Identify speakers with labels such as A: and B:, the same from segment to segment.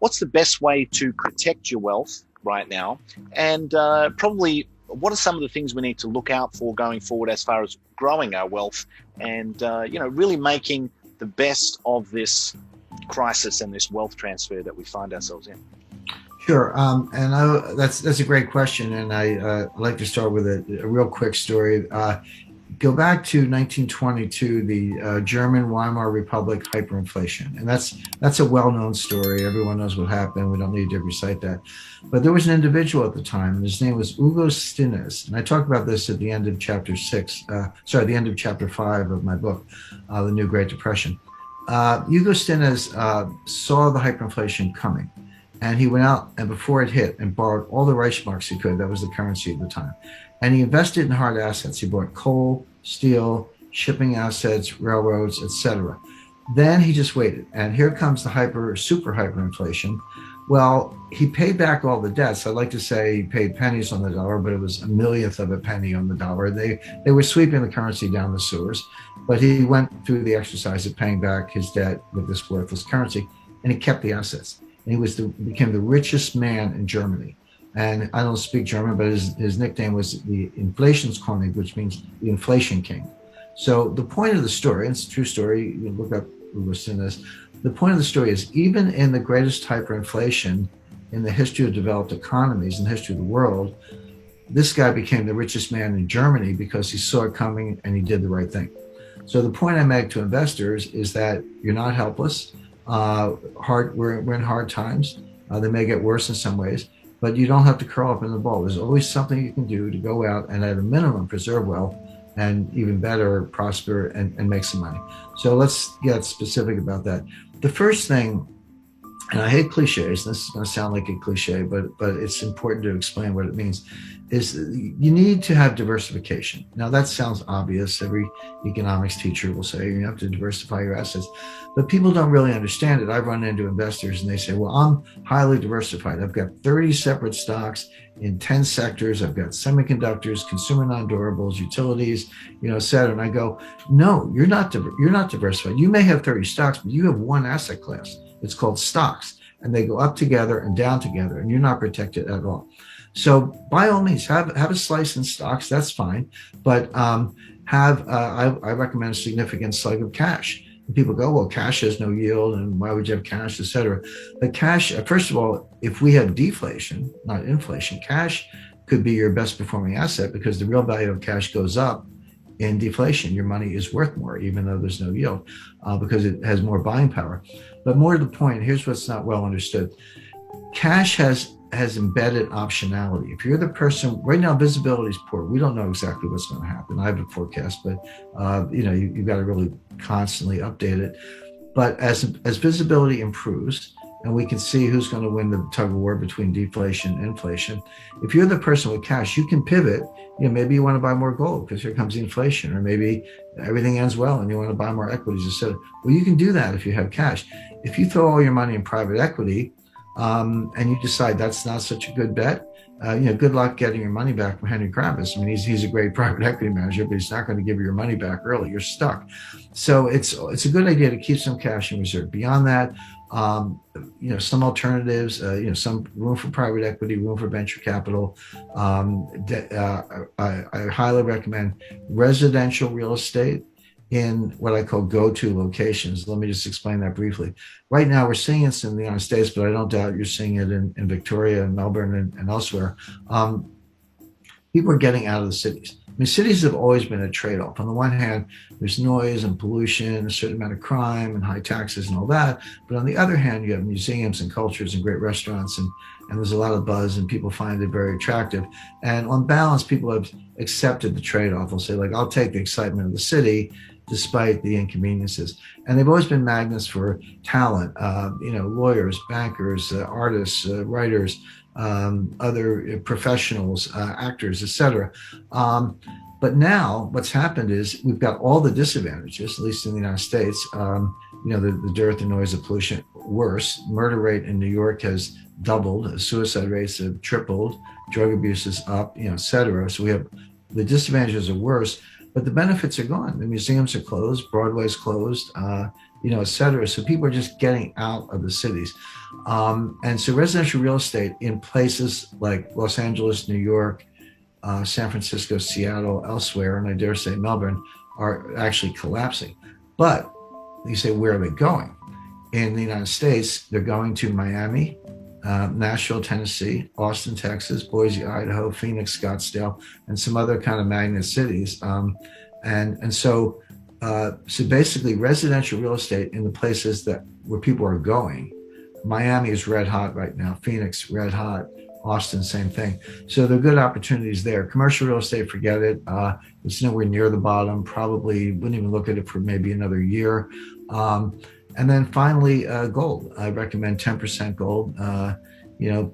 A: what's the best way to protect your wealth right now, and probably what are some of the things we need to look out for going forward as far as growing our wealth and really making the best of this crisis and this wealth transfer that we find ourselves in.
B: Sure, that's a great question, and I like to start with a real quick story. Go back to 1922, the German Weimar Republic hyperinflation, and that's a well-known story. Everyone knows what happened. We don't need to recite that. But there was an individual at the time, and his name was Hugo Stinnes, and I talk about this at the end of chapter the end of chapter 5 of my book, The New Great Depression. Hugo Stinnes saw the hyperinflation coming. And he went out and before it hit and borrowed all the Reichsmarks he could. That was the currency at the time. And he invested in hard assets. He bought coal, steel, shipping assets, railroads, etc. Then he just waited. And here comes the super hyperinflation. Well, he paid back all the debts. I like to say he paid pennies on the dollar, but it was a millionth of a penny on the dollar. They were sweeping the currency down the sewers. But he went through the exercise of paying back his debt with this worthless currency, and he kept the assets. And he became the richest man in Germany. And I don't speak German, but his nickname was the Inflationskönig, which means the inflation king. So the point of the story, and it's a true story, you can look up Hugo Stinnes, the point of the story is even in the greatest hyperinflation in the history of developed economies, in the history of the world, this guy became the richest man in Germany because he saw it coming and he did the right thing. So the point I make to investors is that you're not helpless. We're in hard times. They may get worse in some ways, but you don't have to curl up in the ball. There's always something you can do to go out and at a minimum preserve wealth and even better prosper and make some money. So let's get specific about that. The first thing, and I hate cliches, this is going to sound like a cliche, but it's important to explain what it means, is you need to have diversification. Now that sounds obvious. Every economics teacher will say you have to diversify your assets, but people don't really understand it. I've run into investors and they say, well, I'm highly diversified. I've got 30 separate stocks in 10 sectors. I've got semiconductors, consumer non-durables, utilities, et cetera. And I go, no, you're not diversified. You may have 30 stocks, but you have one asset class. It's called stocks, and they go up together and down together, and you're not protected at all. So by all means, have a slice in stocks. That's fine, but I recommend a significant slug of cash. And people go, well, cash has no yield, and why would you have cash, et cetera? But cash, first of all, if we have deflation, not inflation, cash could be your best performing asset because the real value of cash goes up in deflation. Your money is worth more, even though there's no yield, because it has more buying power. But more to the point, here's what's not well understood. Cash has embedded optionality. If you're the person, right now visibility is poor. We don't know exactly what's going to happen. I have a forecast, but you've got to really constantly update it. But as visibility improves, and we can see who's going to win the tug of war between deflation and inflation. If you're the person with cash, you can pivot. Maybe you want to buy more gold because here comes the inflation, or maybe everything ends well and you want to buy more equities instead. Well, you can do that if you have cash. If you throw all your money in private equity and you decide that's not such a good bet, good luck getting your money back from Henry Kravis. I mean, he's a great private equity manager, but he's not going to give you your money back early. You're stuck. So it's a good idea to keep some cash in reserve. Beyond that, some alternatives, some room for private equity, room for venture capital. I highly recommend residential real estate in what I call go-to locations. Let me just explain that briefly. Right now, we're seeing this in the United States, but I don't doubt you're seeing it in Victoria and Melbourne and elsewhere. People are getting out of the cities. I mean, cities have always been a trade-off. On the one hand, there's noise and pollution, a certain amount of crime and high taxes and all that. But on the other hand, you have museums and cultures and great restaurants, and there's a lot of buzz, and people find it very attractive. And on balance, people have accepted the trade-off. They'll say, I'll take the excitement of the city despite the inconveniences. And they've always been magnets for talent, lawyers, bankers, artists, writers, other professionals, actors, etc. But now what's happened is we've got all the disadvantages, at least in the United States, the dearth and noise of pollution. Worse, murder rate in New York has doubled, suicide rates have tripled, drug abuse is up, etc. So we have the disadvantages are worse, but the benefits are gone. The museums are closed, Broadway's closed, et cetera. So people are just getting out of the cities. And so residential real estate in places like Los Angeles, New York, San Francisco, Seattle, elsewhere, and I dare say Melbourne, are actually collapsing. But you say, where are they going? In the United States, they're going to Miami, Nashville, Tennessee, Austin, Texas, Boise, Idaho, Phoenix, Scottsdale, and some other kind of magnet cities. So basically, residential real estate in the places where people are going. Miami is red hot right now. Phoenix, red hot. Austin, same thing. So there are good opportunities there. Commercial real estate, forget it. It's nowhere near the bottom. Probably wouldn't even look at it for maybe another year. And then finally, gold. I recommend 10% gold.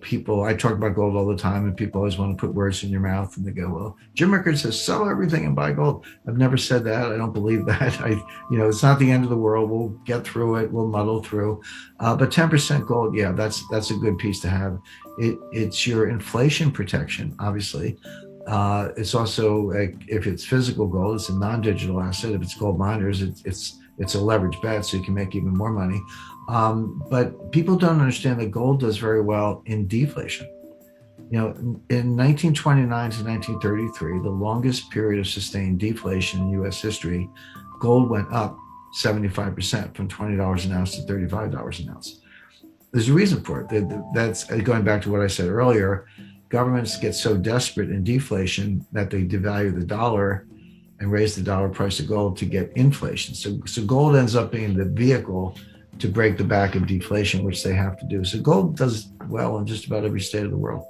B: People, I talk about gold all the time, and people always want to put words in your mouth, and they go, well, Jim Rickards says, sell everything and buy gold. I've never said that. I don't believe that. It's not the end of the world. We'll get through it. We'll muddle through. But 10% gold, yeah, that's a good piece to have. It's your inflation protection, obviously. It's also, if it's physical gold, it's a non-digital asset. If it's gold miners, it's a leverage bet, so you can make even more money. But people don't understand that gold does very well in deflation. In 1929 to 1933, the longest period of sustained deflation in U.S. history, gold went up 75%, from $20 an ounce to $35 an ounce. There's a reason for it. That's going back to what I said earlier. Governments get so desperate in deflation that they devalue the dollar and raise the dollar price of gold to get inflation. So gold ends up being the vehicle to break the back of deflation, which they have to do. So gold does well in just about every state of the world.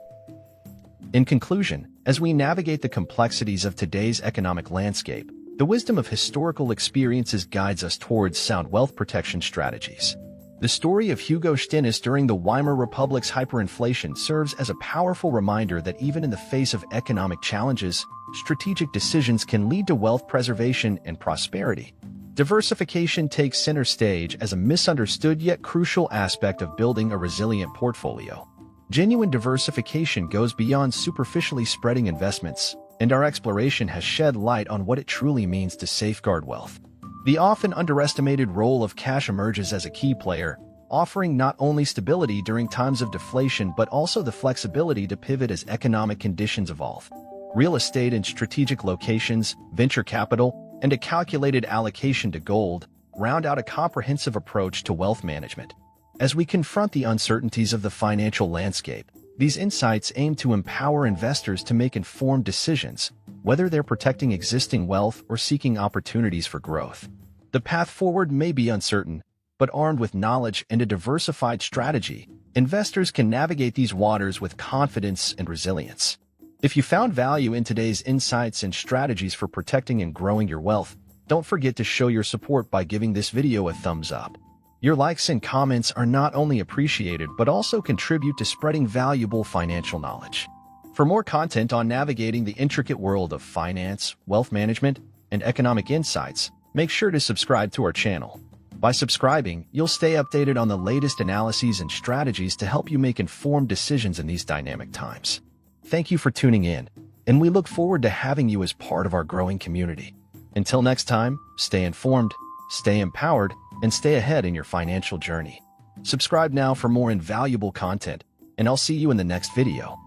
C: In conclusion, as we navigate the complexities of today's economic landscape, the wisdom of historical experiences guides us towards sound wealth protection strategies. The story of Hugo Stinnes during the Weimar Republic's hyperinflation serves as a powerful reminder that even in the face of economic challenges, strategic decisions can lead to wealth preservation and prosperity. Diversification takes center stage as a misunderstood yet crucial aspect of building a resilient portfolio. Genuine diversification goes beyond superficially spreading investments, and our exploration has shed light on what it truly means to safeguard wealth. The often underestimated role of cash emerges as a key player, offering not only stability during times of deflation but also the flexibility to pivot as economic conditions evolve. Real estate in strategic locations, venture capital, and a calculated allocation to gold round out a comprehensive approach to wealth management. As we confront the uncertainties of the financial landscape, these insights aim to empower investors to make informed decisions, whether they're protecting existing wealth or seeking opportunities for growth. The path forward may be uncertain, but armed with knowledge and a diversified strategy, investors can navigate these waters with confidence and resilience. If you found value in today's insights and strategies for protecting and growing your wealth, don't forget to show your support by giving this video a thumbs up. Your likes and comments are not only appreciated but also contribute to spreading valuable financial knowledge. For more content on navigating the intricate world of finance, wealth management, and economic insights, make sure to subscribe to our channel. By subscribing, you'll stay updated on the latest analyses and strategies to help you make informed decisions in these dynamic times. Thank you for tuning in, and we look forward to having you as part of our growing community. Until next time, stay informed, stay empowered, and stay ahead in your financial journey. Subscribe now for more invaluable content, and I'll see you in the next video.